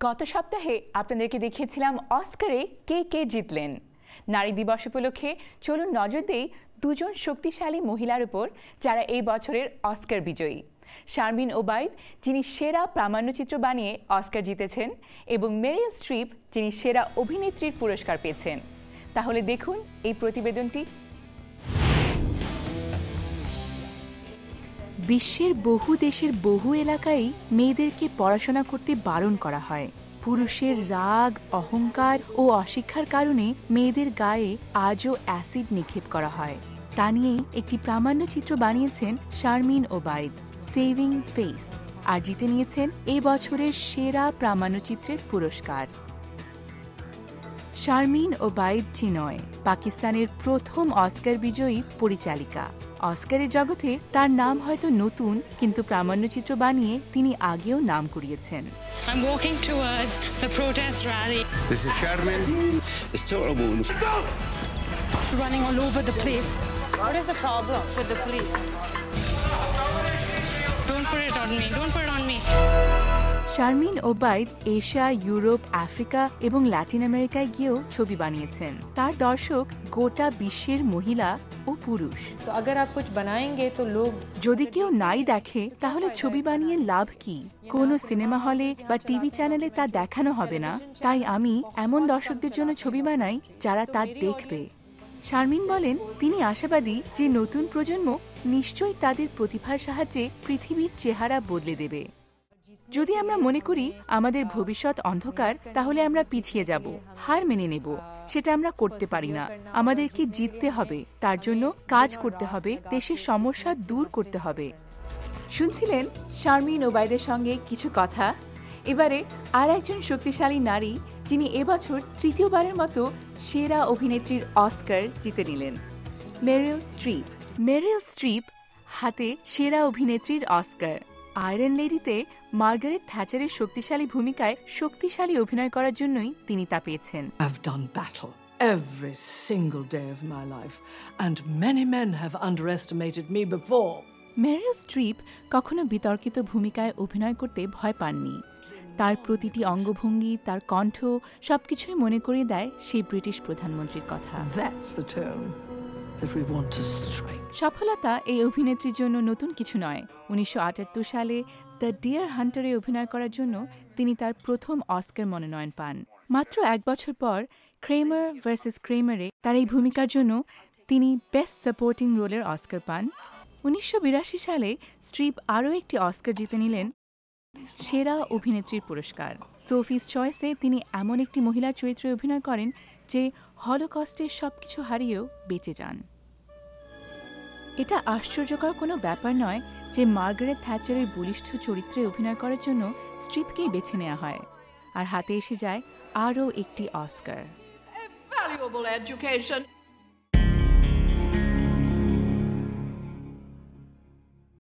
গত সপ্তাহে আপনাদেরকে দেখিয়েছিলাম অস্কারে কে কে জিতলেন। নারী দিবস উপলক্ষে চলুন নজর দেই দুজন শক্তিশালী মহিলার উপর যারা এই বছরের অস্কার বিজয়ী। শারমিন ওবায়দ, যিনি সেরা প্রামাণ্যচিত্র বানিয়ে অস্কার জিতেছেন, এবং মেরিল স্ট্রিপ, যিনি সেরা অভিনেত্রীর পুরস্কার পেয়েছেন। তাহলে দেখুন এই প্রতিবেদনটি। বিশ্বের বহু দেশের বহু এলাকায় মেয়েদেরকে পড়াশোনা করতে বারণ করা হয়। পুরুষের রাগ, অহংকার ও অশিক্ষার কারণে মেয়েদের গায়ে আজও অ্যাসিড নিক্ষেপ করা হয়। তা নিয়েই একটি প্রামাণ্যচিত্র বানিয়েছেন শারমিন ওবায়দ, সেভিং ফেস, আর জিতে নিয়েছেন এই বছরের সেরা প্রামাণ্যচিত্রের পুরস্কার। শারমিন ওবায়দ চিনয়, পাকিস্তানের প্রথম অস্কার বিজয়ী পরিচালিকা। অস্কারের জগতে তার নাম হয়তো নতুন, কিন্তু প্রামাণ্যচিত্র বানিয়ে তিনি আগেও নাম কুড়িয়েছেন। I'm walking towards the protest rally. This is Sharmin. It's terrible. Running all over the place. What is the problem with the police? Don't put it on me. Don't put it on me. Sharmin Obaid Asia, Europe, Africa এবং Latin আমেরিকায় গিয়েও ছবি বানিয়েছেন। তার দর্শক গোটা বিশ্বের মহিলা ও পুরুষ। যদি কেউ নাই দেখে, তাহলে ছবি বানিয়ে লাভ কি? কোনো সিনেমা হলে বা টিভি চ্যানেলে তা দেখানো হবে না। তাই আমি এমন দর্শকদের জন্য ছবি বানাই যারা তা দেখবে। শারমিন বলেন, তিনি আশাবাদী যে নতুন প্রজন্ম নিশ্চয়ই তাদের প্রতিভার সাহায্যে পৃথিবীর চেহারা বদলে দেবে। যদি আমরা মনে করি আমাদের ভবিষ্যৎ অন্ধকার, তাহলে আমরা পিছিয়ে যাব, হার মেনে নেব। সেটা আমরা করতে পারি না। আমাদেরকে জিততে হবে, তার জন্য কাজ করতে হবে, দেশের সমস্যা দূর করতে হবে। শুনছিলেন শারমিন ওবায়দের সঙ্গে কিছু কথা। এবারে আর একজন শক্তিশালী নারী, যিনি এবছর তৃতীয়বারের মতো সেরা অভিনেত্রীর অস্কার জিতে নিলেন, মেরিল স্ট্রিপ। মেরিল স্ট্রিপ হাতে সেরা অভিনেত্রীর অস্কার। আয়রন লেডিতে মার্গারেট থ্যাচারের শক্তিশালী ভূমিকায় শক্তিশালী অভিনয় করার জন্যই তিনি তা পেয়েছেন। I've done battle every single day of my life, and many men have underestimated me before. Meryl Streep কখনো বিতর্কিত ভূমিকায় অভিনয় করতে ভয় পাননি। তার প্রতিটি অঙ্গভঙ্গি, তার কণ্ঠ, সবকিছুই মনে করিয়ে দেয় সেই ব্রিটিশ প্রধানমন্ত্রীর কথা। That's the tone that we want to strike. সফলতা এই অভিনেত্রীর জন্য নতুন কিছু নয়। 1978 সালে দ্য ডিয়ার হান্টারে অভিনয় করার জন্য তিনি তার প্রথম অস্কার মনোনয়ন পান। মাত্র 1 বছর পর ক্রেমার ভার্সেস ক্রেমারে তার এই ভূমিকার জন্য তিনি বেস্ট সাপোর্টিং রোলের অস্কার পান। 1982 সালে স্ট্রিপ আরও একটি অস্কার জিতে নিলেন, সেরা অভিনেত্রীর পুরস্কার। সোফিস চয়েসে তিনি এমন একটি মহিলার চরিত্রে অভিনয় করেন যে হলোকস্টের সবকিছু হারিয়েও বেঁচে যান। এটা আশ্চর্যকর কোনো ব্যাপার নয় যে মার্গারেট থ্যাচারের বলিষ্ঠ চরিত্রে অভিনয় করার জন্য স্ট্রিপকেই বেছে নেওয়া হয়, আর হাতে এসে যায় আরও একটি অস্কার। Valuable education